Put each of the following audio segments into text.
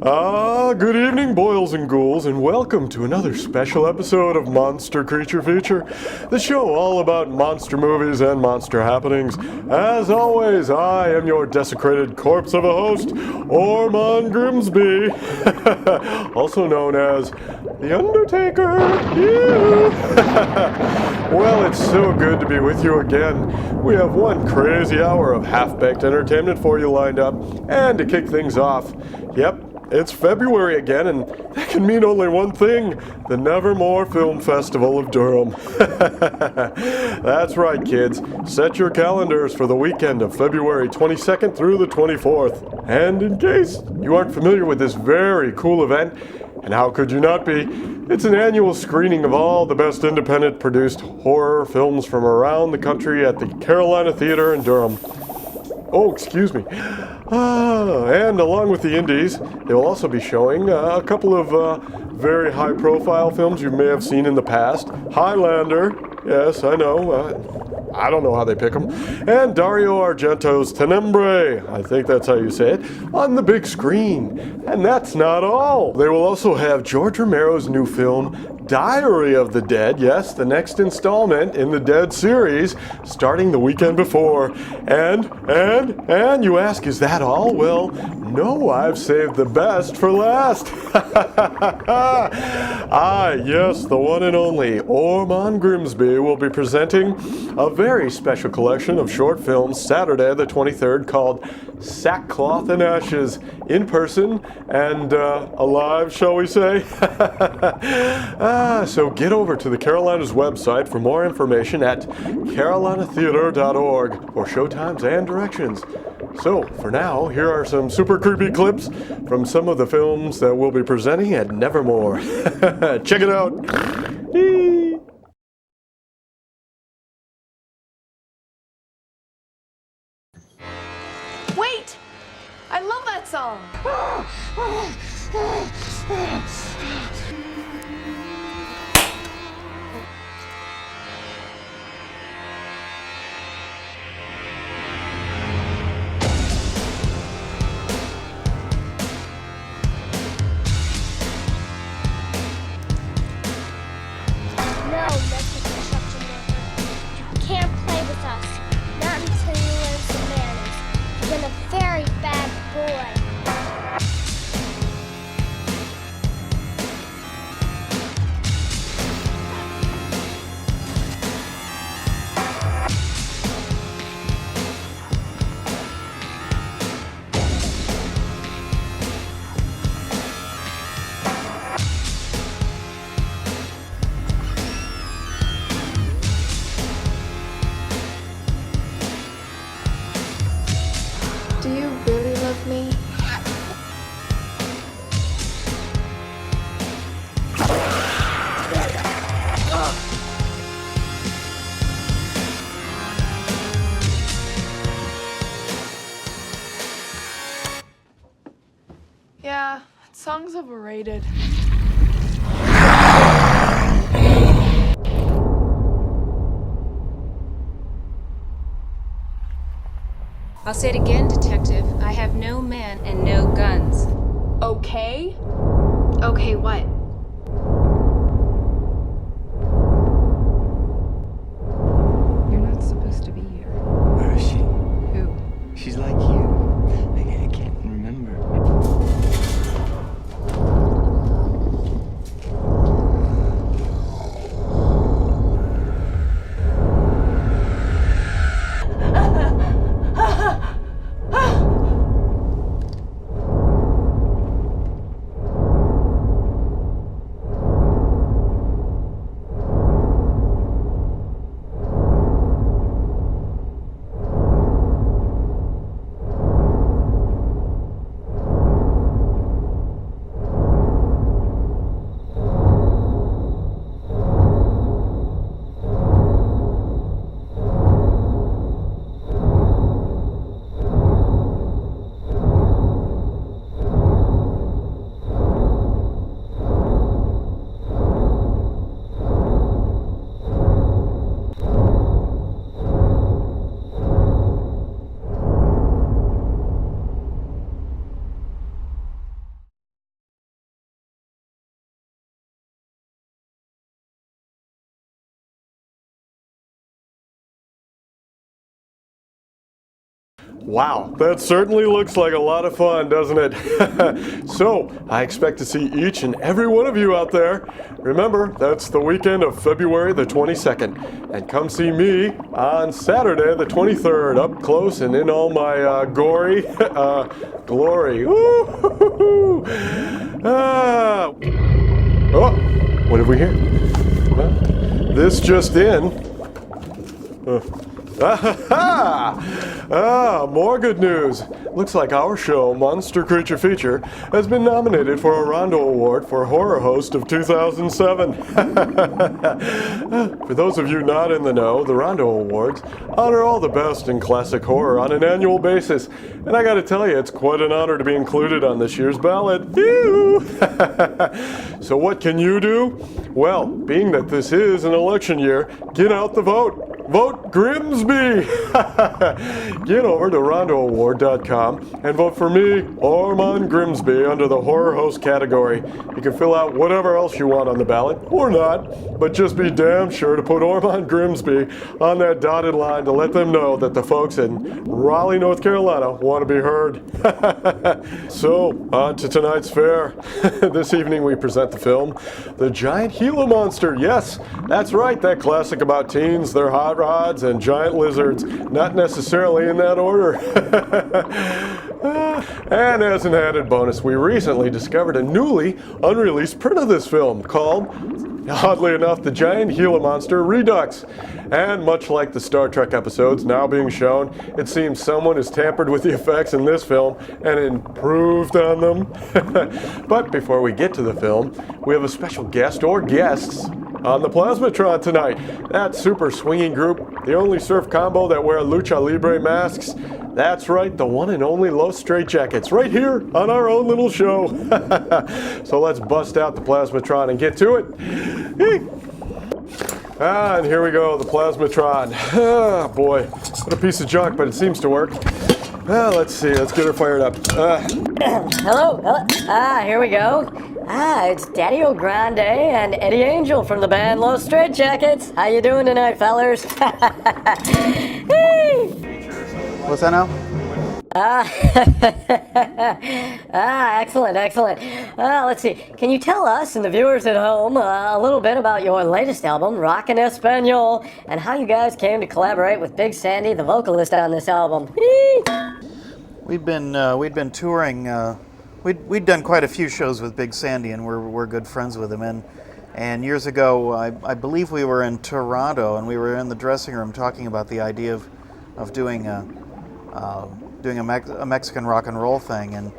Good evening, boils and ghouls, and welcome to another special episode of Monster Creature Feature, the show all about monster movies and monster happenings. As always, I am your desecrated corpse of a host, Ormon Grimsby, also known as The Undertaker. Well, it's so good to be with you again. We have one crazy hour of half-baked entertainment for you lined up, and to kick things off, yep, it's February again, and that can mean only one thing: the Nevermore Film Festival of Durham. That's right, kids. Set your calendars for the weekend of February 22nd through the 24th. And in case you aren't familiar with this very cool event, and how could you not be, it's an annual screening of all the best independent-produced horror films from around the country at the Carolina Theater in Durham. Oh, excuse me. And along with the indies, they will also be showing a couple of very high-profile films you may have seen in the past. Highlander, yes, I know. I don't know how they pick them. And Dario Argento's Tenebrae, I think that's how you say it, on the big screen. And that's not all. They will also have George Romero's new film, Diary of the Dead, yes, the next installment in the Dead series, starting the weekend before. And you ask, is that all? Well, no, I've saved the best for last. Yes, the one and only Ormon Grimsby will be presenting a very special collection of short films Saturday the 23rd called Sackcloth and Ashes, in person and alive, shall we say? So get over to the Carolinas website for more information at carolinatheater.org for showtimes and directions. So, for now, here are some super creepy clips from some of the films that we'll be presenting at Nevermore. Check it out! Wait! I love that song! No, Mr. Construction Worker. You can't play with us. Not until you learn some manners. You've been a very bad boy. Do you really love me? Yeah, that song's overrated. I'll say it again, Detective. I have no man and no guns. Okay? Okay, what? You're not supposed to be here. Where is she? Who? She's like you. I can't remember. Wow, that certainly looks like a lot of fun, doesn't it? So, I expect to see each and every one of you out there. Remember, that's the weekend of February the 22nd. And come see me on Saturday the 23rd, up close and in all my gory glory. Woo-hoo-hoo-hoo. Oh, what have we here? This just in. More good news. Looks like our show, Monster Creature Feature, has been nominated for a Rondo Award for Horror Host of 2007. For those of you not in the know, the Rondo Awards honor all the best in classic horror on an annual basis. And I gotta tell you, it's quite an honor to be included on this year's ballot. So what can you do? Well, being that this is an election year, get out the vote. Vote Grimsby! Get over to rondoaward.com and vote for me, Ormon Grimsby, under the horror host category. You can fill out whatever else you want on the ballot, or not, but just be damn sure to put Ormon Grimsby on that dotted line to let them know that the folks in Raleigh, North Carolina want to be heard. So, on to tonight's fare. This evening we present the film, The Giant Gila Monster. Yes, that's right, that classic about teens, their hot rods, and giant lizards. Not necessarily in that order. And as an added bonus, we recently discovered a newly unreleased print of this film called, oddly enough, The Giant Gila Monster Redux. And much like the Star Trek episodes now being shown, it seems someone has tampered with the effects in this film and improved on them. But before we get to the film, we have a special guest or guests on the Plasmatron tonight. That super swinging group, the only surf combo that wear lucha libre masks. That's right, the one and only Los Straitjackets, right here on our own little show. So let's bust out the Plasmatron and get to it. And here we go, the Plasmatron. Ah, boy, what a piece of junk, but it seems to work. Let's see, let's get her fired up. Hello. Here we go. It's Daddy O'Grande and Eddie Angel from the band Los Straitjackets. How you doing tonight, fellers? What's that now? Excellent. Let's see. Can you tell us and the viewers at home a little bit about your latest album, Rockin' Espanol, and how you guys came to collaborate with Big Sandy, the vocalist on this album? We'd been touring. We'd done quite a few shows with Big Sandy, and we're good friends with him. And years ago, I believe we were in Toronto, and we were in the dressing room talking about the idea of doing a Mexican rock and roll thing. And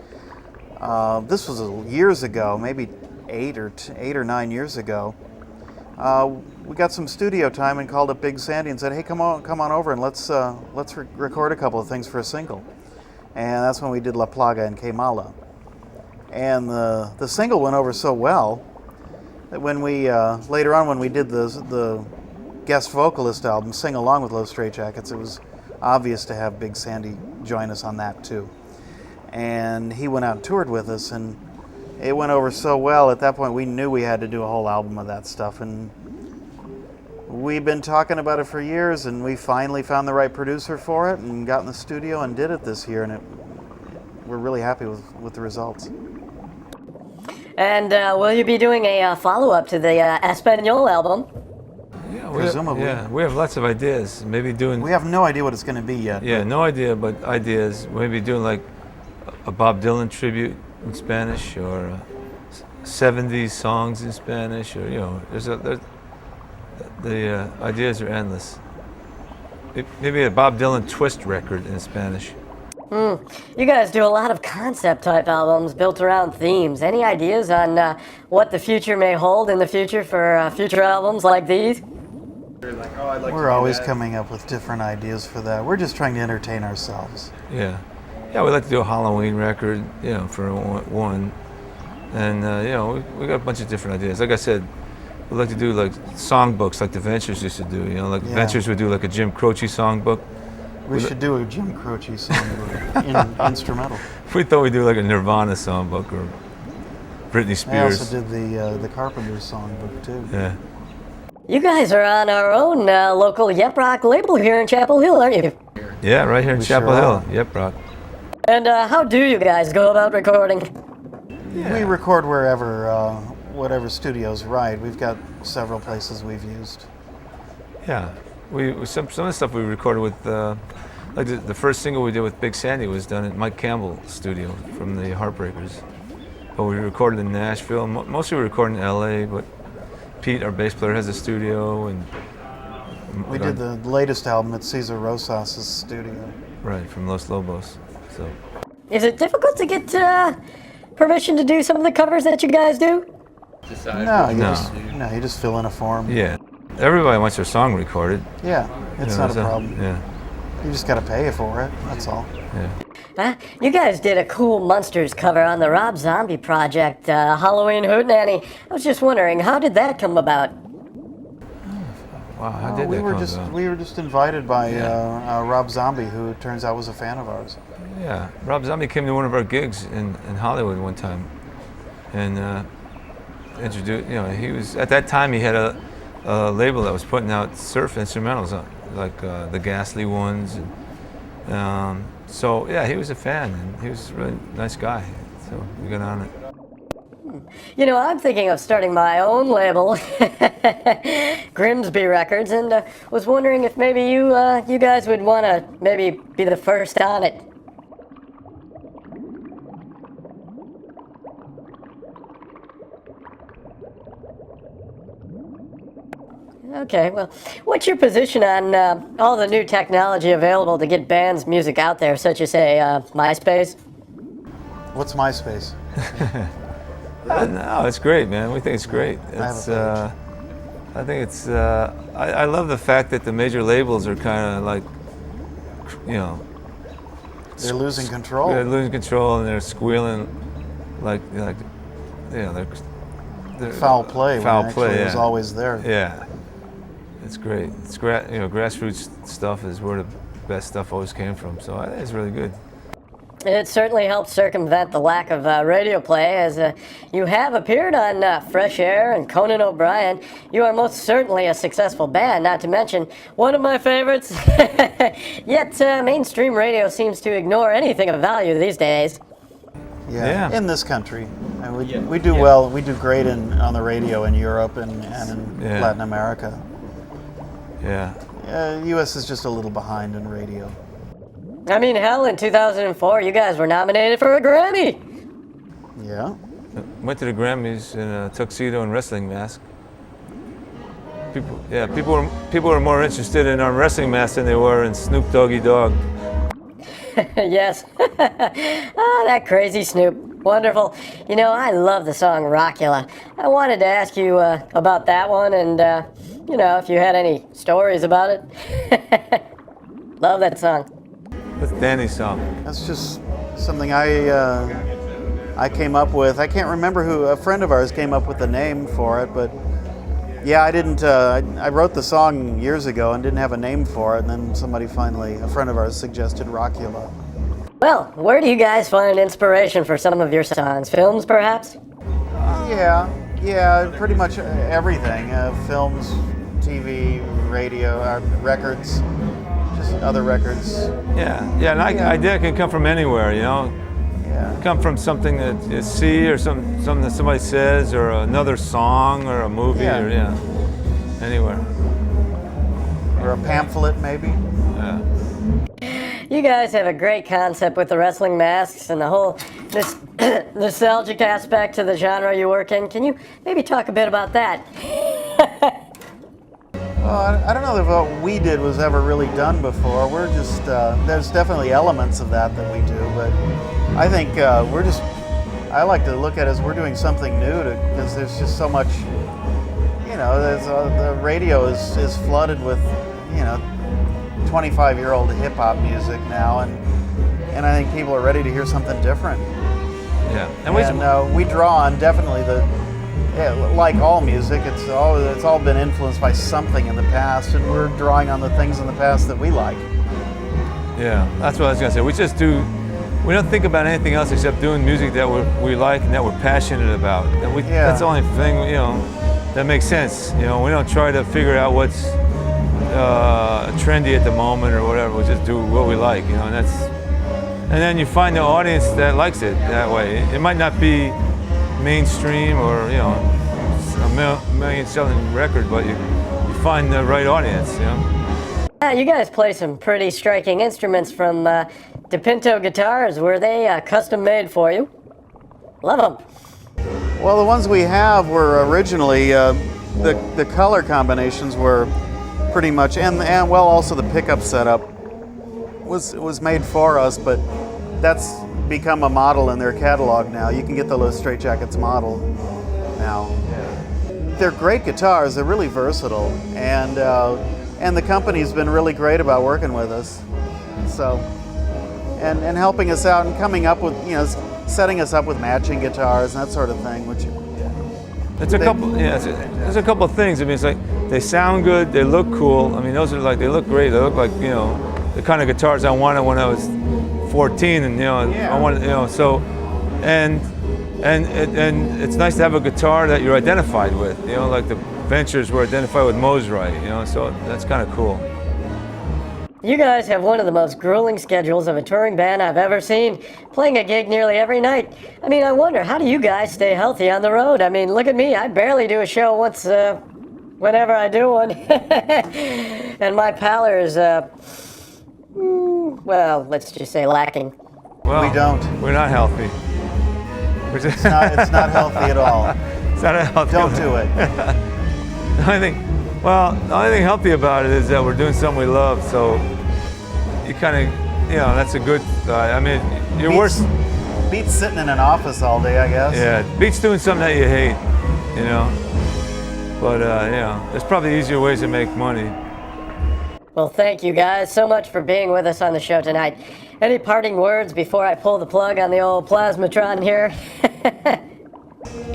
this was years ago, maybe 8 or 9 years ago. We got some studio time and called up Big Sandy and said, "Hey, come on over and let's record a couple of things for a single." And that's when we did La Plaga and Que Mala. And the single went over so well that when we later on when we did the guest vocalist album, Sing Along with Los Straitjackets, it was obvious to have Big Sandy join us on that too. And he went out and toured with us, and it went over so well. At that point, we knew we had to do a whole album of that stuff, and we've been talking about it for years, and we finally found the right producer for it and got in the studio and did it this year, and we're really happy with the results. And will you be doing a follow-up to the Espanol album? Yeah, Presumably. We have lots of ideas. Maybe doing. We have no idea what it's going to be yet. Yeah, no idea, but ideas. Maybe doing like a Bob Dylan tribute in Spanish, or 70s songs in Spanish, or the ideas are endless. Maybe a Bob Dylan twist record in Spanish. You guys do a lot of concept-type albums built around themes. Any ideas on what the future may hold in the future for future albums like these? We're always coming up with different ideas for that. We're just trying to entertain ourselves. Yeah, we'd like to do a Halloween record, for one. And, we got a bunch of different ideas. Like I said, we'd like to do like songbooks like the Ventures used to do, like the Ventures would do like a Jim Croce songbook. We should do a Jim Croce songbook, instrumental. We thought we'd do like a Nirvana songbook or Britney Spears. I also did the Carpenters songbook too. Yeah. You guys are on our own local Yep Rock label here in Chapel Hill, aren't you? Yeah, right here in We Chapel sure Hill. are. Yep, Brock. And how do you guys go about recording? We record wherever, whatever studio's right. We've got several places we've used. Yeah, some of the stuff we recorded with, like the first single we did with Big Sandy was done at Mike Campbell's studio from the Heartbreakers. But we recorded in Nashville. Mostly we recorded in L.A., but Pete, our bass player, has a studio, and We did the latest album at Cesar Rosas' studio. right from Los Lobos. So Is it difficult to get permission to do some of the covers that you guys do? No, No. you just fill in a form. yeah, everybody wants their song recorded. Yeah, it's You know, not a so- problem. Yeah, You just got to pay for it. That's all. yeah. You guys did a cool Monsters cover on the Rob Zombie project, Halloween Hootenanny. I was just wondering, how did that come about? Wow, how did we that were come just about? we were just invited by Yeah. Rob Zombie, who it turns out was a fan of ours. Yeah, Rob Zombie came to one of our gigs in Hollywood one time, and introduced. You know, he was at that time he had a label that was putting out surf instrumentals, like the Ghastly ones. And, so yeah, he was a fan, and he was a really nice guy. So we got on it. You know, I'm thinking of starting my own label, Grimsby Records, and was wondering if maybe you guys would want to maybe be the first on it. Okay, well, what's your position on all the new technology available to get bands' music out there, such as, say, MySpace? What's MySpace? No, it's great, man. We think it's great. It's, I think it's. I love the fact that the major labels are kind of like, you know, They're losing control. they're losing control and they're squealing, like, you know, they're Foul play. Foul when play, actually it was yeah. always there. Yeah, it's great. It's you know, grassroots stuff is where the best stuff always came from. So I think it's really good. It certainly helps circumvent the lack of radio play, as you have appeared on Fresh Air and Conan O'Brien. You are most certainly a successful band, not to mention one of my favorites. Yet mainstream radio seems to ignore anything of value these days. Yeah. Yeah. In this country, and we do well. We do great on the radio in Europe and in Yeah. Latin America. Yeah. U.S. is just a little behind in radio. I mean, hell, in 2004, you guys were nominated for a Grammy. Yeah. Went to the Grammys in a tuxedo and wrestling mask. People were more interested in our wrestling masks than they were in Snoop Doggy Dogg. Yes. Ah, that crazy Snoop. Wonderful. You know, I love the song Rockula. I wanted to ask you about that one and, you know, if you had any stories about it. Love that song. That's Danny's song. That's just something I came up with. I can't remember who. A friend of ours came up with the name for it, but yeah, I didn't. I wrote the song years ago and didn't have a name for it, and then somebody finally, a friend of ours, suggested Rockula. Well, where do you guys find inspiration for some of your songs? Films, perhaps? Yeah, pretty much everything. Films, TV, radio, records, just other records. Yeah, an idea can come from anywhere, you know. Yeah. Come from something that you see, or something that somebody says, or another song, or a movie, Yeah. or anywhere. Or a pamphlet, maybe. Yeah. You guys have a great concept with the wrestling masks and the whole nostalgic aspect to the genre you work in. Can you maybe talk a bit about that? Well, I don't know if what we did was ever really done before. We're just, there's definitely elements of that we do, but I think I like to look at it as we're doing something new because there's just so much, you know, the radio is flooded with, you know, 25-year-old hip-hop music now, and I think people are ready to hear something different. Yeah. And we draw on definitely like all music, it's all been influenced by something in the past, and we're drawing on the things in the past that we like. Yeah, that's what I was gonna say. We don't think about anything else except doing music that we like and that we're passionate about. That's the only thing, you know, that makes sense. You know, we don't try to figure out what's trendy at the moment or whatever. We just do what we like, you know, and then you find the audience that likes it that way. It might not be mainstream or, you know, a million selling record, but you find the right audience, you know. You guys play some pretty striking instruments from DePinto guitars. Were they custom made for you? Love them. Well, the ones we have were originally, the color combinations were pretty much, and well, also the pickup setup was made for us, but that's become a model in their catalog now. You can get the Los Straitjackets model now. They're great guitars. They're really versatile, and the company's been really great about working with us. So, and helping us out and coming up with, you know, setting us up with matching guitars and that sort of thing. Which it's a couple. Yeah, there's a couple of things. I mean, it's like they sound good. They look cool. I mean, those are like, they look great. They look like, you know, the kind of guitars I wanted when I was 14, and, you know, I wanted, you know, so, and it's nice to have a guitar that you're identified with, you know, like the Ventures were identified with Mosrite, you know, so that's kind of cool. You guys have one of the most grueling schedules of a touring band I've ever seen, playing a gig nearly every night. I mean, I wonder, how do you guys stay healthy on the road? I mean, look at me, I barely do a show once, whenever I do one. And my pallor is, well, let's just say lacking. Well, we don't. We're not healthy. It's not healthy at all. It's not healthy. Don't do it. The only thing healthy about it is that we're doing something we love, so you kind of, you know, that's a good, I mean, your worst... Beats sitting in an office all day, I guess. Yeah, beats doing something that you hate, you know. But, you know, there's probably easier ways to make money. Well, thank you guys so much for being with us on the show tonight. Any parting words before I pull the plug on the old Plasmatron here?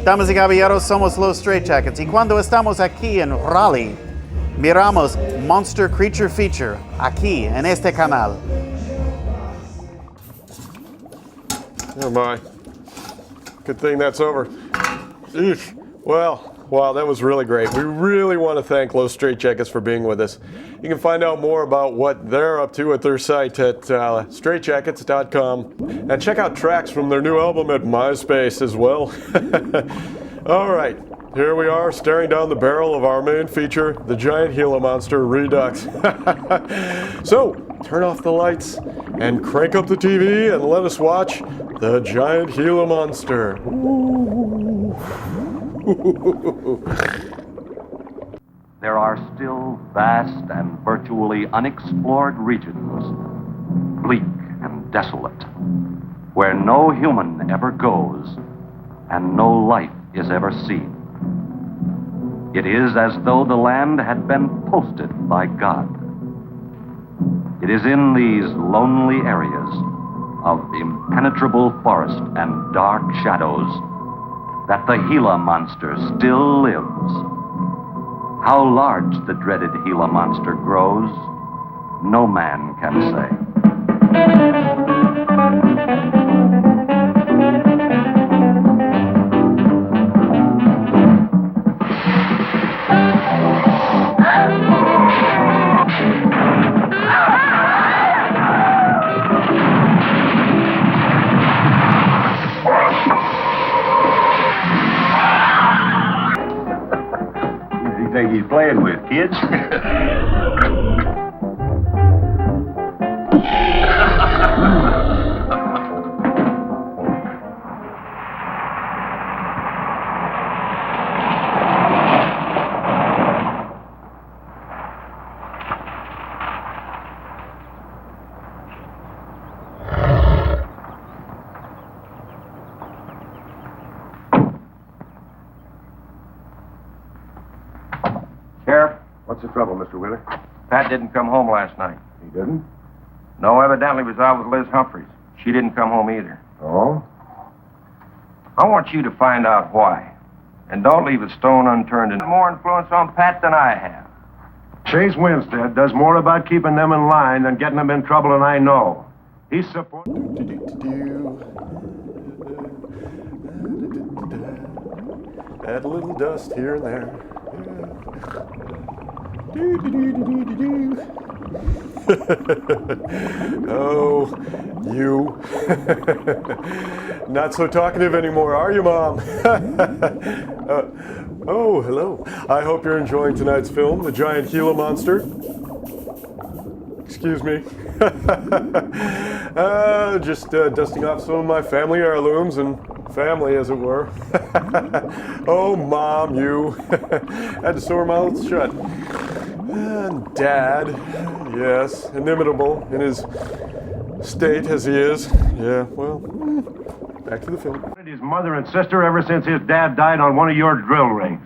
Damas y caballeros, somos Los Straitjackets, y cuando estamos aquí en Raleigh, miramos Monster Creature Feature, aquí, en este canal. Oh my. Good thing that's over. Eesh. Well, wow, that was really great. We really want to thank Los Straitjackets for being with us. You can find out more about what they're up to at their site at straitjackets.com, and check out tracks from their new album at MySpace as well. All right, here we are staring down the barrel of our main feature, the Giant Gila Monster Redux. So, turn off the lights and crank up the TV and let us watch the Giant Gila Monster. Ooh. There are still vast and virtually unexplored regions, bleak and desolate, where no human ever goes and no life is ever seen. It is as though the land had been posted by God. It is in these lonely areas of impenetrable forest and dark shadows that the Gila Monster still lives. How large the dreaded Gila Monster grows, no man can say. Think he's playing with, kids? What's the trouble, Mr. Wheeler? Pat didn't come home last night. He didn't? No, evidently was out with Liz Humphreys. She didn't come home either. Oh? I want you to find out why. And don't leave a stone unturned and more influence on Pat than I have. Chase Winstead does more about keeping them in line than getting them in trouble, and I know. He's support... Add a little dust here and there. Oh, you. Not so talkative anymore, are you, Mom? Oh, hello. I hope you're enjoying tonight's film, The Giant Gila Monster. Excuse me. Just dusting off some of my family heirlooms and family, as it were. Oh, Mom, you. Had to sew her mouth shut. And Dad, yes, inimitable in his state as he is. Yeah, well, back to the film. His mother and sister ever since his dad died on one of your drill rigs.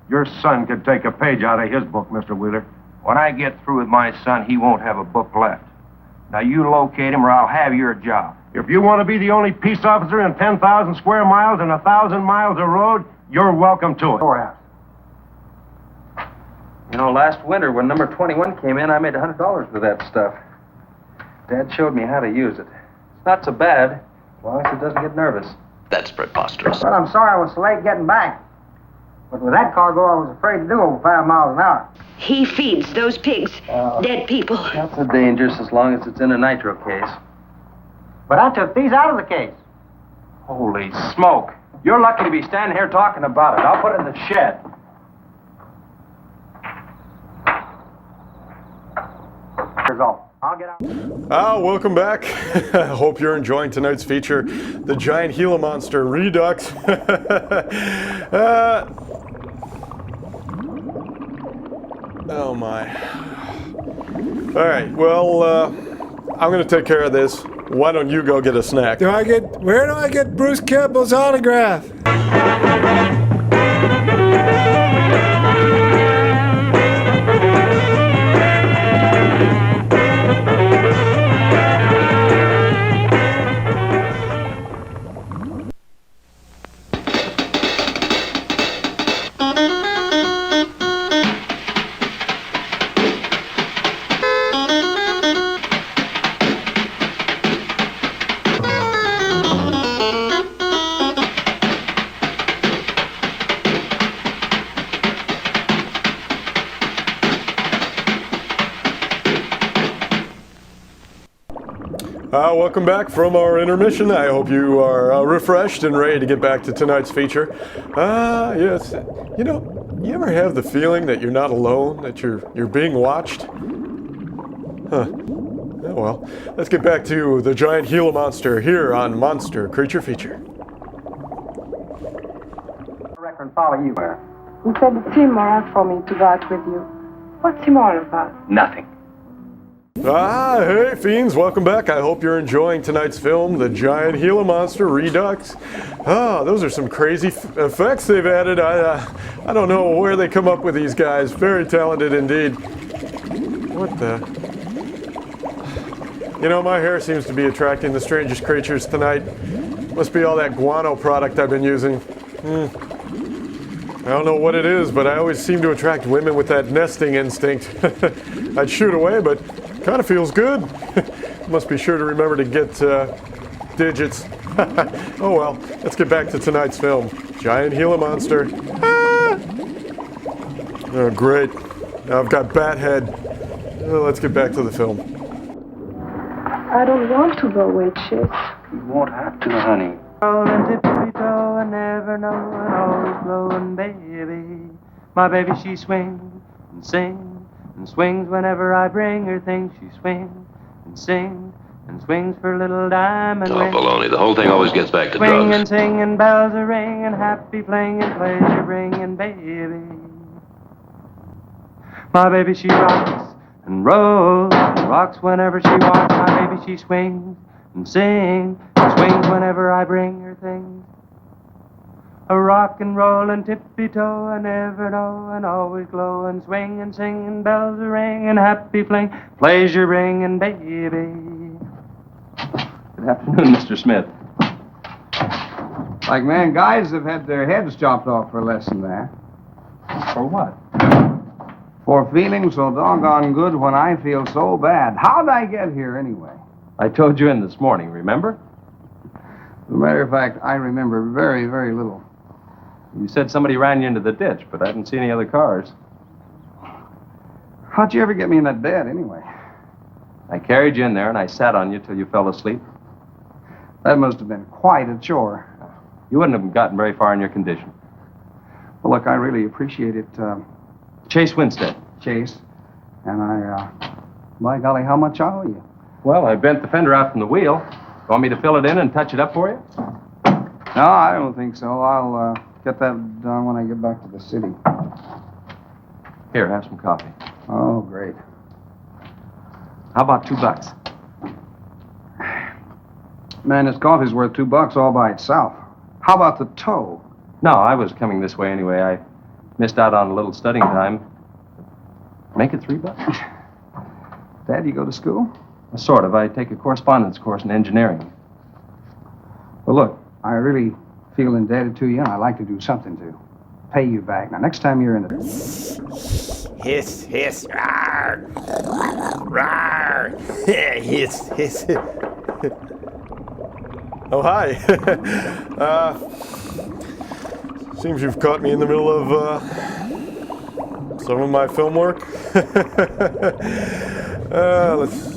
Your son could take a page out of his book, Mr. Wheeler. When I get through with my son, he won't have a book left. Now you locate him or I'll have your job. If you want to be the only peace officer in 10,000 square miles and 1,000 miles of road, you're welcome to it. Storehouse. You know, last winter when number 21 came in, I made $100 with that stuff. Dad showed me how to use it. It's not so bad, as long as it doesn't get nervous. That's preposterous. Well, I'm sorry I was so late getting back. But with that cargo, I was afraid to do over 5 miles an hour. He feeds those pigs dead people. Not so dangerous as long as it's in a nitro case. But I took these out of the case. Holy smoke. You're lucky to be standing here talking about it. I'll put it in the shed. Here's all. I'll get out. Welcome back. I hope you're enjoying tonight's feature, The Giant Gila Monster Redux. Oh my. All right, well, I'm gonna take care of this. Why don't you go get a snack? Where do I get Bruce Campbell's autograph? Welcome back from our intermission. I hope you are refreshed and ready to get back to tonight's feature. Yes, you know, you ever have the feeling that you're not alone, that you're being watched? Huh. Oh, well, let's get back to The Giant Gila Monster here on Monster Creature Feature. I reckon follow you. Where? He said it's immoral for me to go out with you. What's immoral about? Nothing. Hey fiends, welcome back. I hope you're enjoying tonight's film, The Giant Gila Monster Redux. Those are some crazy effects they've added. I don't know where they come up with these guys. Very talented indeed. What the? You know, my hair seems to be attracting the strangest creatures tonight. Must be all that guano product I've been using. I don't know what it is, but I always seem to attract women with that nesting instinct. I'd shoot away, but kind of feels good. Must be sure to remember to get digits. Oh well, let's get back to tonight's film, Giant Gila Monster. Oh great, now I've got bat head. Let's get back to the film. I don't want to go with Chase. You won't have to, honey. Rolling tippy-toe and never know and always blowing, baby. My baby, she swings and sings and swings whenever I bring her things. She swings and sings and swings for little diamond rings. Oh, baloney. The whole thing always gets back to Swing drugs. and sing and bells are ringing, happy fling and pleasure bringing, baby. My baby, she rocks and rolls and rocks whenever she walks. My baby, she swings and sings and swings whenever I bring her things. A rock and roll and tippy-toe, I never know, and always glow and swing and sing and bells are ring and happy fling, pleasure bringing, baby. Good afternoon, Mr. Smith. Like man, guys have had their heads chopped off for less than that. For what? For feeling so doggone good when I feel so bad. How'd I get here anyway? I told you in this morning, remember? As a matter of fact, I remember very, very little. You said somebody ran you into the ditch, but I didn't see any other cars. How'd you ever get me in that bed, anyway? I carried you in there and I sat on you till you fell asleep. That must have been quite a chore. You wouldn't have gotten very far in your condition. Well, look, I really appreciate it. Chase Winstead. Chase. And by golly, how much I owe you? Well, I bent the fender out from the wheel. Want me to fill it in and touch it up for you? No, I don't think so. I'll get that done when I get back to the city. Here, have some coffee. Oh, great. How about $2? Man, this coffee's worth $2 all by itself. How about the tow? No, I was coming this way anyway. I missed out on a little studying time. Make it $3. Dad, you go to school? Sort of. I take a correspondence course in engineering. Well, look, I really feel indebted to you, and I'd like to do something to pay you back. Now, next time you're in the... Hiss, hiss, rawr, rawr, hiss, hiss. Oh, hi. Seems you've caught me in the middle of some of my film work. Let's...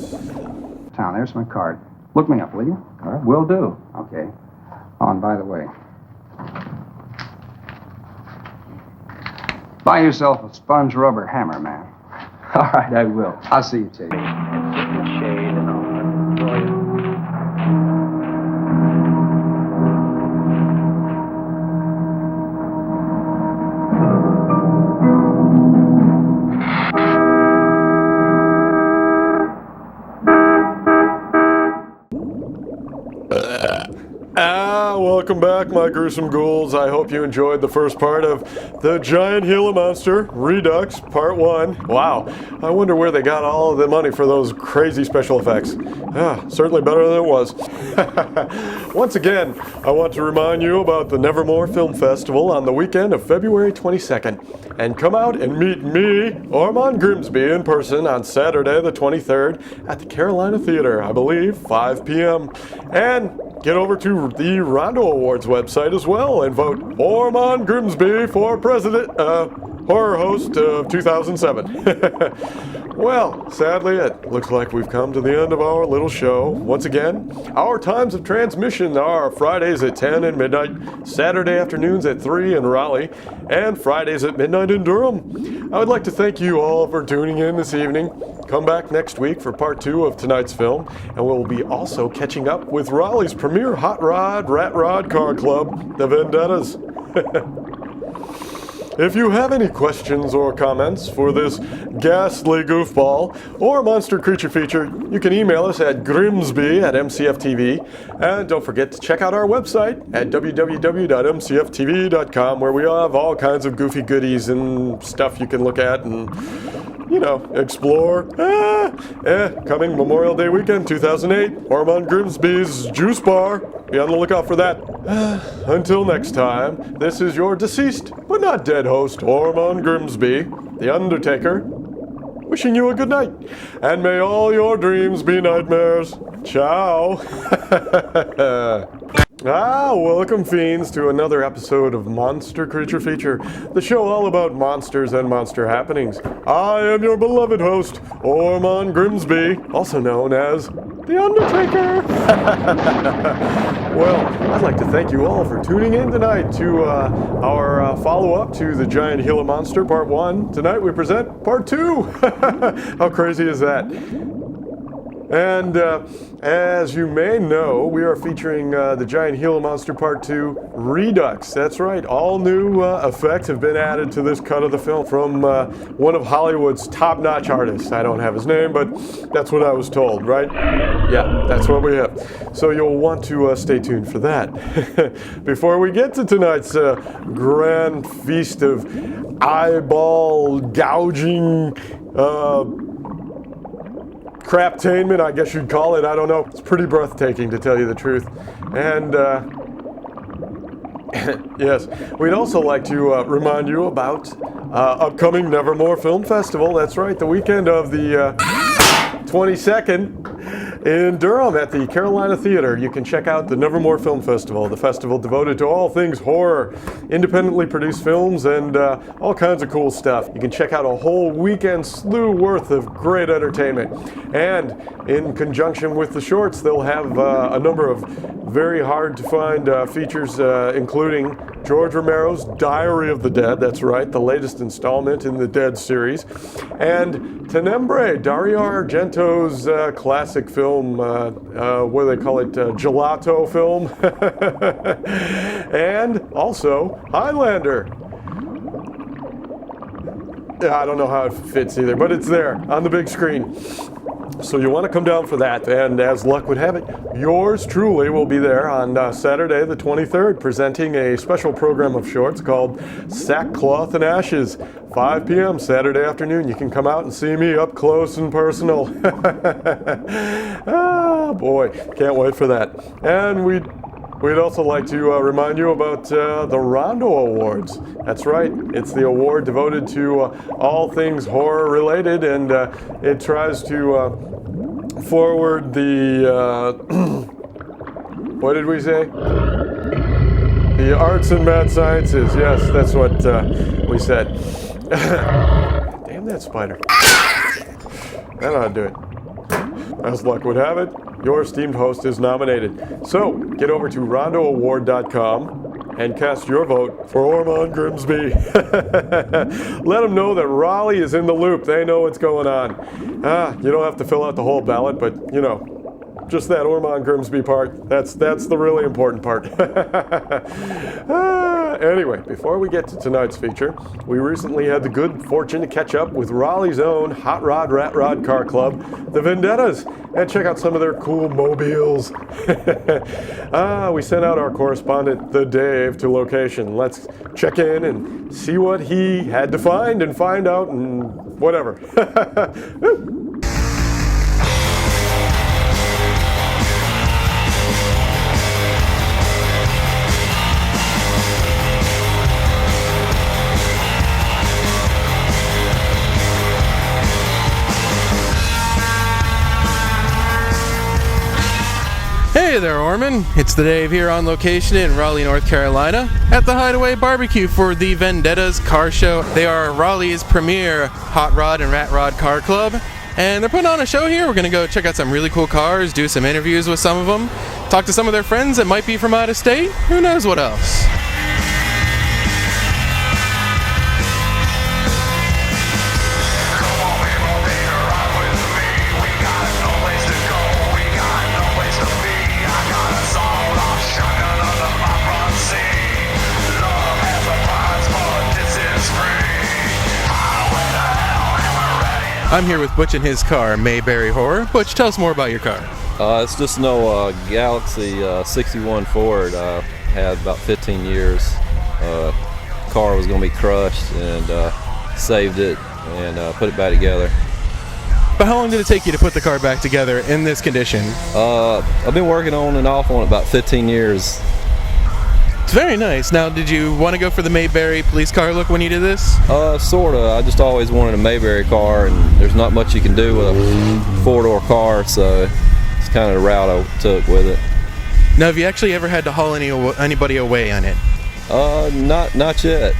Town, there's my card. Look me up, will you? All right, will do. Okay. Oh, and by the way, buy yourself a sponge rubber hammer, man. All right, I will. I'll see you, Tate. Welcome back, my gruesome ghouls. I hope you enjoyed the first part of the Giant Gila Monster Redux Part 1. Wow, I wonder where they got all of the money for those crazy special effects. Certainly better than it was. Once again, I want to remind you about the Nevermore Film Festival on the weekend of February 22nd. And come out and meet me, Ormon Grimsby, in person on Saturday the 23rd at the Carolina Theater, I believe, 5 p.m. And get over to the Rondo Awards website as well and vote Ormon Grimsby for president, horror host of 2007. Well, sadly, it looks like we've come to the end of our little show. Once again, our times of transmission are Fridays at 10 and midnight, Saturday afternoons at 3 in Raleigh, and Fridays at midnight in Durham. I would like to thank you all for tuning in this evening. Come back next week for part 2 of tonight's film, and we'll be also catching up with Raleigh's premier hot rod, rat rod car club, the Vendettas. If you have any questions or comments for this ghastly goofball or monster creature feature, you can email us at grimsby@mcftv. And don't forget to check out our website at www.mcftv.com, where we have all kinds of goofy goodies and stuff you can look at and, you know, explore. Coming Memorial Day weekend 2008, Ormon Grimsby's Juice Bar. Be on the lookout for that. Until next time, this is your deceased but not dead host, Ormon Grimsby, the Undertaker, wishing you a good night. And may all your dreams be nightmares. Ciao. Welcome, fiends, to another episode of Monster Creature Feature, the show all about monsters and monster happenings. I am your beloved host, Ormon Grimsby, also known as The Undertaker. Well, I'd like to thank you all for tuning in tonight to our follow-up to the Giant Gila Monster Part 1. Tonight we present Part 2. How crazy is that? And as you may know, we are featuring the Giant Gila Monster Part 2 Redux. That's right, all new effects have been added to this cut of the film from one of Hollywood's top-notch artists. I don't have his name, but that's what I was told, right? Yeah, that's what we have. So you'll want to stay tuned for that. Before we get to tonight's grand feast of eyeball gouging craptainment, I guess you'd call it. I don't know. It's pretty breathtaking, to tell you the truth. And, yes, we'd also like to remind you about upcoming Nevermore Film Festival. That's right, the weekend of the 22nd. In Durham at the Carolina Theater, you can check out the Nevermore Film Festival, the festival devoted to all things horror, independently produced films, and all kinds of cool stuff. You can check out a whole weekend slew worth of great entertainment. And in conjunction with the shorts, they'll have a number of very hard to find features, including George Romero's Diary of the Dead, that's right, the latest installment in the Dead series, and Tenebrae, Dario Argento's classic film, what do they call it, gelato film, and also Highlander. Yeah, I don't know how it fits either, but it's there on the big screen. So you want to come down for that, and as luck would have it, yours truly will be there on Saturday the 23rd, presenting a special program of shorts called Sackcloth and Ashes, 5 p.m. Saturday afternoon. You can come out and see me up close and personal. Ah, boy, can't wait for that. And we'd also like to remind you about the Rondo Awards. That's right, it's the award devoted to all things horror related, and it tries to forward the, what did we say? The arts and mad sciences. Yes, that's what we said. Damn that spider. That ought to do it. As luck would have it, your esteemed host is nominated. So, get over to rondoaward.com and cast your vote for Ormon Grimsby. Let them know that Raleigh is in the loop. They know what's going on. You don't have to fill out the whole ballot, but, you know, just that Ormon Grimsby part, that's the really important part. Anyway, before we get to tonight's feature, we recently had the good fortune to catch up with Raleigh's own Hot Rod Rat Rod car club, the Vendettas, and check out some of their cool mobiles. We sent out our correspondent, the Dave, to location. Let's check in and see what he had to find and find out and whatever. Hey there, Ormon. It's the Dave here on location in Raleigh, North Carolina at the Hideaway Barbecue for the Vendettas Car Show. They are Raleigh's premier hot rod and rat rod car club, and they're putting on a show here. We're going to go check out some really cool cars, do some interviews with some of them, talk to some of their friends that might be from out of state. Who knows what else? I'm here with Butch and his car, Mayberry Horror. Butch, tell us more about your car. It's just no Galaxy 61 Ford. Had about 15 years. Car was going to be crushed, and saved it and put it back together. But how long did it take you to put the car back together in this condition? I've been working on and off on it about 15 years. It's very nice. Now, did you want to go for the Mayberry police car look when you did this? Sorta. I just always wanted a Mayberry car, and there's not much you can do with a four-door car, so it's kind of the route I took with it. Now, have you actually ever had to haul anybody away on it? Not yet.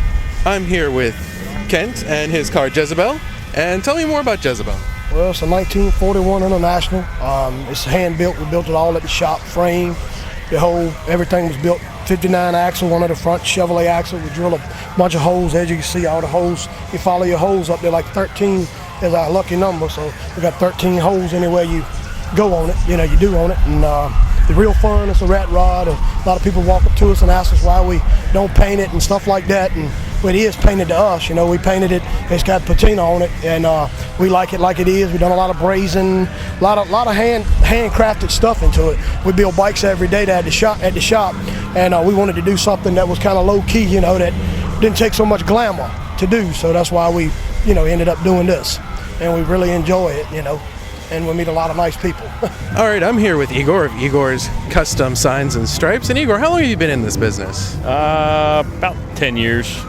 I'm here with Kent and his car, Jezebel. And tell me more about Jezebel. Well, it's a 1941 International. It's hand-built. We built it all at the shop, frame. Everything was built 59 axle, one of the front Chevrolet axle. We drilled a bunch of holes. As you can see, all the holes, you follow your holes up there, like 13 is our lucky number. So we got 13 holes anywhere you go on it, you do on it. And it's real fun. It's a rat rod. A lot of people walk up to us and ask us why we don't paint it and stuff like that. And it is painted to us. We painted it. It's got patina on it, and we like it like it is. We've done a lot of brazing, a lot of handcrafted stuff into it. We build bikes every day at the shop, and we wanted to do something that was kind of low key, that didn't take so much glamour to do. So that's why we, ended up doing this, and we really enjoy it, and we meet a lot of nice people. All right, I'm here with Igor of Igor's Custom Signs and Stripes. And Igor, how long have you been in this business? About 10 years.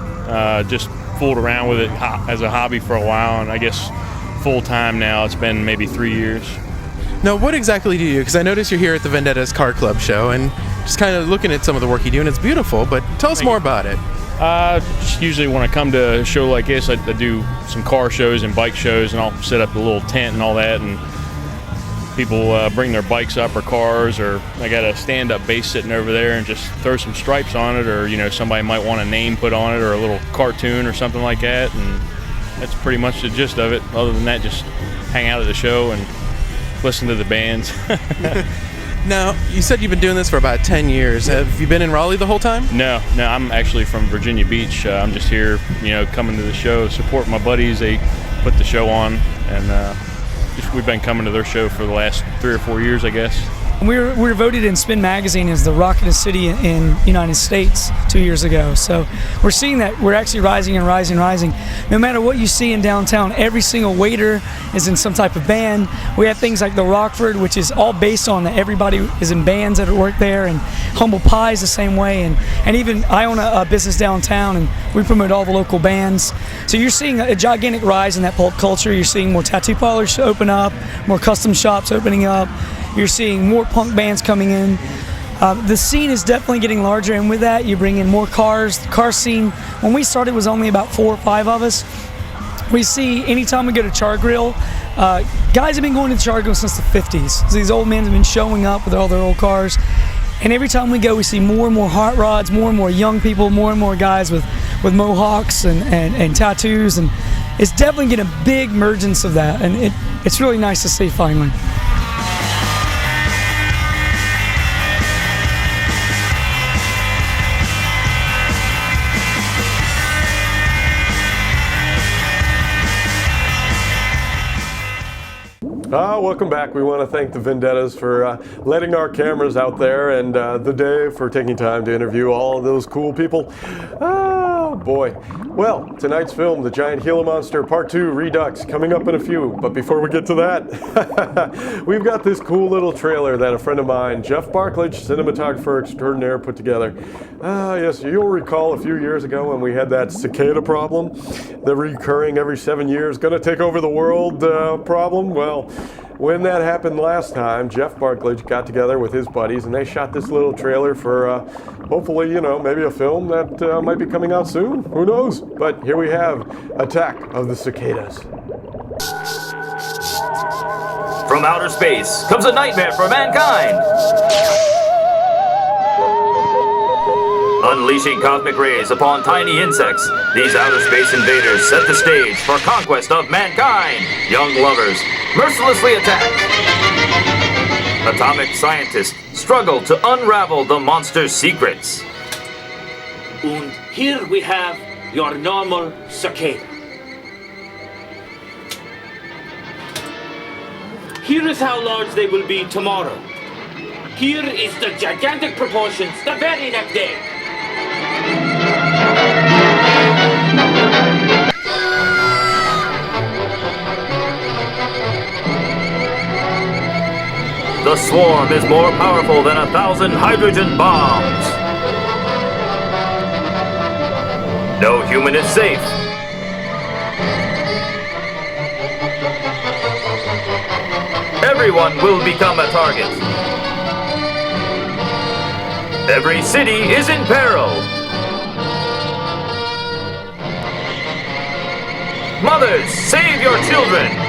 Just fooled around with it as a hobby for a while, and I guess full time now it's been maybe 3 years. Now, what exactly do you do? Because I notice you're here at the Vendettas Car Club show, and just kind of looking at some of the work you do, and it's beautiful, but tell us more about it. Just usually when I come to a show like this, I do some car shows and bike shows, and I'll set up a little tent and all that, and people bring their bikes up or cars, or I got a stand-up base sitting over there and just throw some stripes on it, or somebody might want a name put on it or a little cartoon or something like that, and that's pretty much the gist of it. Other than that, just hang out at the show and listen to the bands. Now, you said you've been doing this for about 10 years. Have you been in Raleigh the whole time? No, I'm actually from Virginia Beach. I'm just here, coming to the show, support my buddies. They put the show on, and we've been coming to their show for the last 3 or 4 years, I guess. We were voted in Spin Magazine as the rockinest city in United States 2 years ago. So we're seeing that we're actually rising and rising and rising. No matter what you see in downtown, every single waiter is in some type of band. We have things like the Rockford, which is all based on that everybody is in bands that work there, and Humble Pie is the same way. And even I own a business downtown, and we promote all the local bands. So you're seeing a gigantic rise in that pulp culture. You're seeing more tattoo parlors open up, more custom shops opening up. You're seeing more punk bands coming in. The scene is definitely getting larger, and with that, you bring in more cars. The car scene, when we started, was only about 4 or 5 of us. We see, anytime we go to Char Grill, guys have been going to Char Grill since the 50s. So these old men have been showing up with all their old cars. And every time we go, we see more and more hot rods, more and more young people, more and more guys with mohawks and tattoos. And it's definitely getting a big emergence of that. And it's really nice to see finally. Welcome back. We want to thank the Vendettas for letting our cameras out there, and the Dave for taking time to interview all of those cool people. Oh boy. Well, tonight's film, The Giant Gila Monster Part 2 Redux, coming up in a few. But before we get to that, we've got this cool little trailer that a friend of mine, Jeff Barklage, cinematographer extraordinaire, put together. Yes, you'll recall a few years ago when we had that cicada problem, the recurring every 7 years, gonna take over the world problem. Well, when that happened last time, Jeff Barklage got together with his buddies and they shot this little trailer for hopefully, maybe a film that might be coming out soon. Who knows? But here we have Attack of the Cicadas. From outer space comes a nightmare for mankind. Unleashing cosmic rays upon tiny insects, these outer space invaders set the stage for conquest of mankind. Young lovers mercilessly attack. Atomic scientists struggle to unravel the monster's secrets. And here we have your normal cicada. Here is how large they will be tomorrow. Here is the gigantic proportions the very next day. The swarm is more powerful than 1,000 hydrogen bombs. No human is safe. Everyone will become a target. Every city is in peril. Mothers, save your children.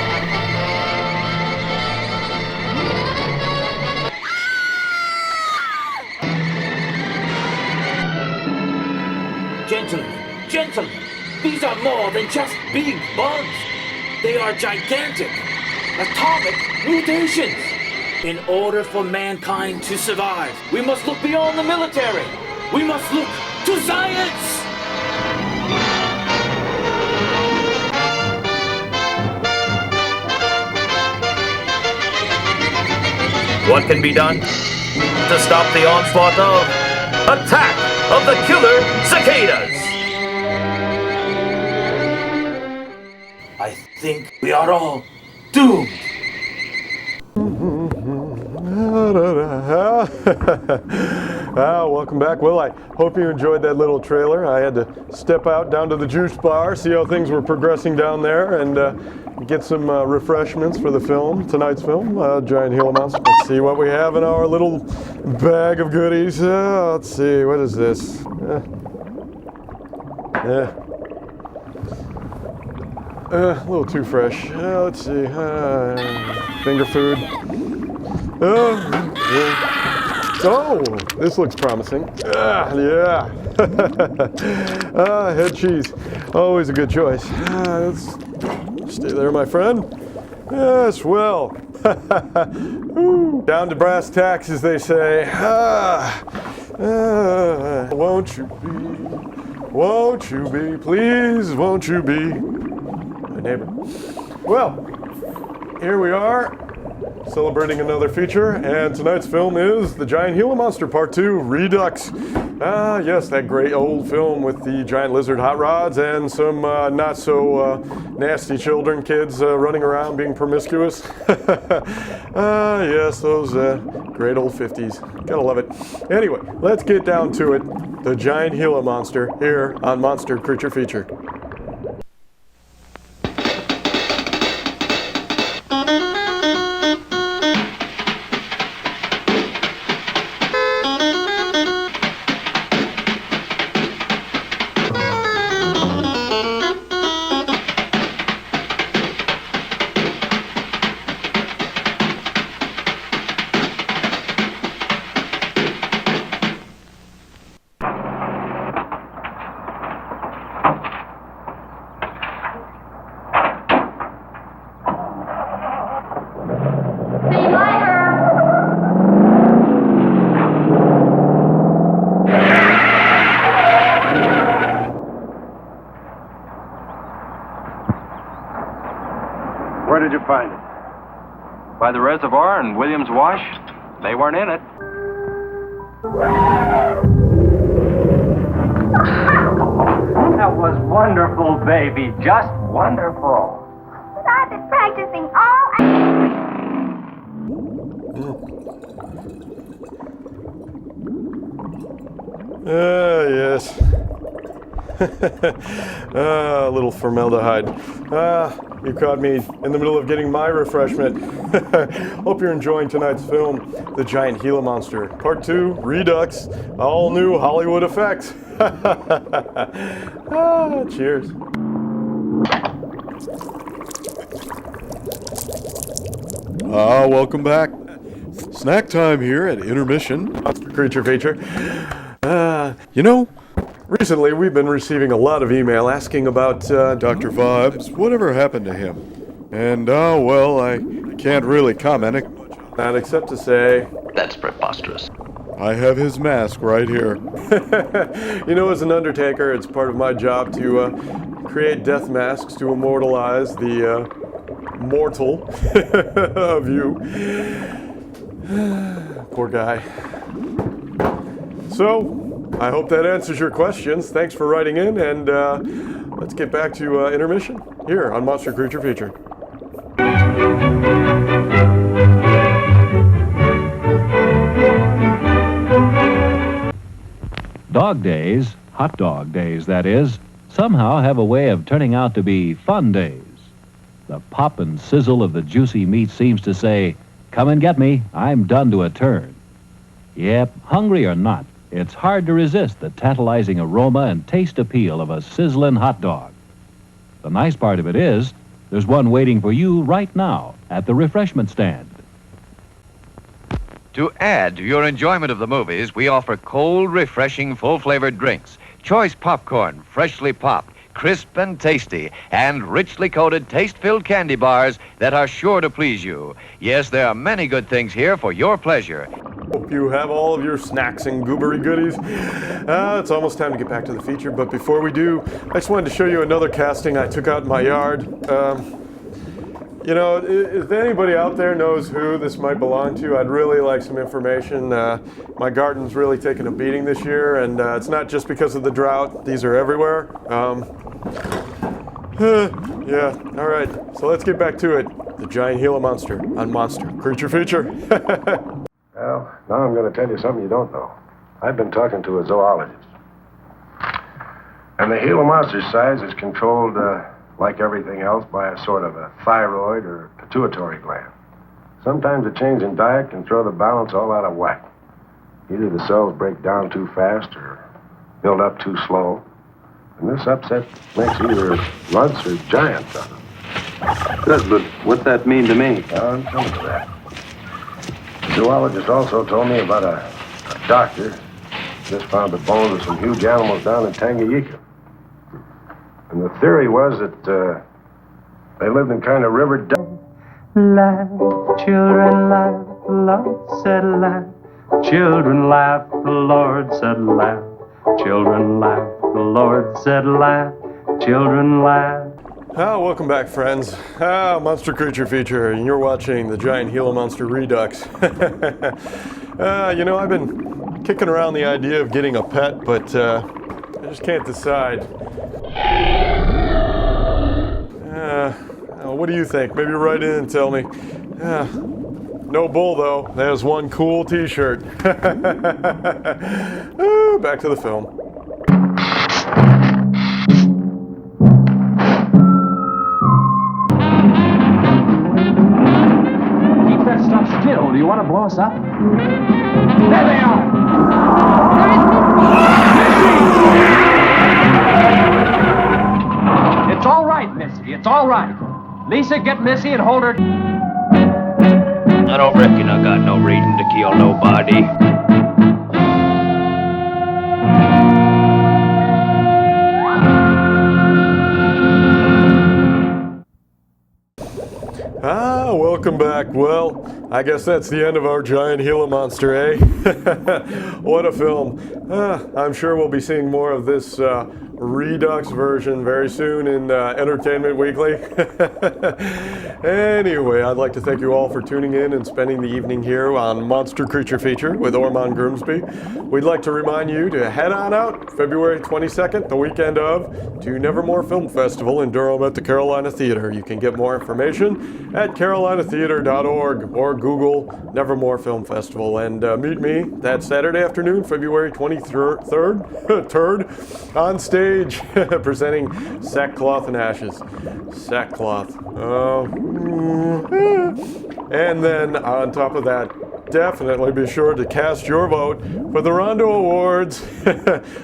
Gentlemen, these are more than just big bugs. They are gigantic, atomic mutations. In order for mankind to survive, we must look beyond the military. We must look to science. What can be done to stop the onslaught of Attack of the Killer Cicadas? I think we are all doomed. Welcome back. Well, I hope you enjoyed that little trailer. I had to step out down to the juice bar, see how things were progressing down there, and get some refreshments for the film, tonight's film, Giant Gila Monster. Let's see what we have in our little bag of goodies. Let's see, what is this? A little too fresh. Let's see. Finger food. Oh, this looks promising. Yeah. Head cheese. Always a good choice. Let's stay there, my friend. Yes, well. Down to brass tacks, as they say. Won't you be, please, won't you be my neighbor? Well, here we are, celebrating another feature, and tonight's film is The Giant Gila Monster Part 2, Redux. Yes, that great old film with the giant lizard hot rods and some not so nasty children, kids running around being promiscuous. Yes, those great old 50s. Gotta love it. Anyway, let's get down to it. The Giant Gila Monster here on Monster Creature Feature. Where did you find it? By the reservoir in Williams Wash. They weren't in it. That was wonderful, baby. Just wonderful. I've been practicing all. Yes. A little formaldehyde. You caught me in the middle of getting my refreshment. Hope you're enjoying tonight's film, The Giant Gila Monster, Part 2, Redux, all new Hollywood effects. Cheers. Welcome back. Snack time here at Intermission, Monster Creature Feature. Recently, we've been receiving a lot of email asking about Dr. Vibes, whatever happened to him. And, well, I can't really comment on that except to say... That's preposterous. I have his mask right here. As an undertaker, it's part of my job to create death masks to immortalize the mortal of you. Poor guy. So... I hope that answers your questions. Thanks for writing in, and let's get back to intermission here on Monster Creature Feature. Dog days, hot dog days that is, somehow have a way of turning out to be fun days. The pop and sizzle of the juicy meat seems to say, "Come and get me, I'm done to a turn." Yep, hungry or not, it's hard to resist the tantalizing aroma and taste appeal of a sizzling hot dog. The nice part of it is, there's one waiting for you right now at the refreshment stand. To add to your enjoyment of the movies, we offer cold, refreshing, full-flavored drinks, choice popcorn, freshly popped, crisp and tasty, and richly coated, taste-filled candy bars that are sure to please you. Yes, there are many good things here for your pleasure. Hope you have all of your snacks and goobery goodies. It's almost time to get back to the feature, but before we do, I just wanted to show you another casting I took out in my yard. If anybody out there knows who this might belong to, I'd really like some information. My garden's really taken a beating this year, and it's not just because of the drought. These are everywhere. Yeah, all right. So let's get back to it. The Giant Gila Monster on Monster Creature Feature. Well, now I'm going to tell you something you don't know. I've been talking to a zoologist. And the Gila Monster's size is controlled, like everything else, by a sort of a thyroid or pituitary gland. Sometimes a change in diet can throw the balance all out of whack. Either the cells break down too fast or build up too slow. And this upset makes either runts or giants of them. Good, but what's that mean to me? I'm coming to that. The zoologist also told me about a doctor just found the bones of some huge animals down in Tanganyika. And the theory was that they lived in kind of river... Laugh, children laugh, the Lord said laugh. Children laugh, the Lord said laugh. Children laugh, the Lord said laugh. Children laugh. Welcome back, friends. Monster Creature Feature, and you're watching the Giant Gila Monster Redux. I've been kicking around the idea of getting a pet, but I just can't decide. What do you think? Maybe write in and tell me. No bull, though. There's one cool t-shirt. Back to the film. Keep that stuff still. Do you want to blow us up? There they are! It's all right, Missy. It's all right. Lisa, get Missy and hold her. I don't reckon I got no reason to kill nobody. Welcome back. Well, I guess that's the end of our Giant Gila Monster, eh? What a film. I'm sure we'll be seeing more of this Redux version very soon in Entertainment Weekly. Anyway, I'd like to thank you all for tuning in and spending the evening here on Monster Creature Feature with Ormon Grimsby. We'd like to remind you to head on out February 22nd, the weekend of, to Nevermore Film Festival in Durham at the Carolina Theater. You can get more information at carolinatheater.org or Google Nevermore Film Festival. And meet me that Saturday afternoon, February 23rd, on stage presenting Sackcloth and Ashes. Sackcloth. And then on top of that, definitely be sure to cast your vote for the Rondo Awards.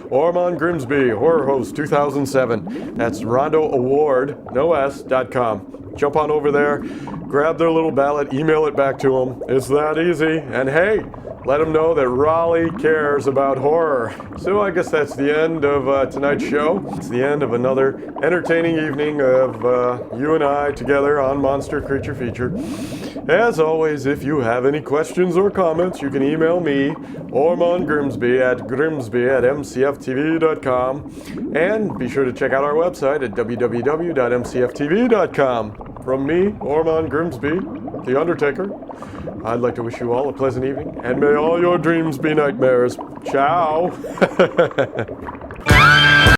Ormon Grimsby, Horror Host 2007. That's rondoaward.com. Jump on over there, grab their little ballot, email it back to them. It's that easy. And hey, let them know that Raleigh cares about horror. So I guess that's the end of tonight's show. It's the end of another entertaining evening of you and I together on Monster Creature Feature. As always, if you have any questions or comments, you can email me, Ormon Grimsby, at mcftv.com. And be sure to check out our website at www.mcftv.com. From me, Ormon Grimsby, The Undertaker, I'd like to wish you all a pleasant evening, and may all your dreams be nightmares. Ciao!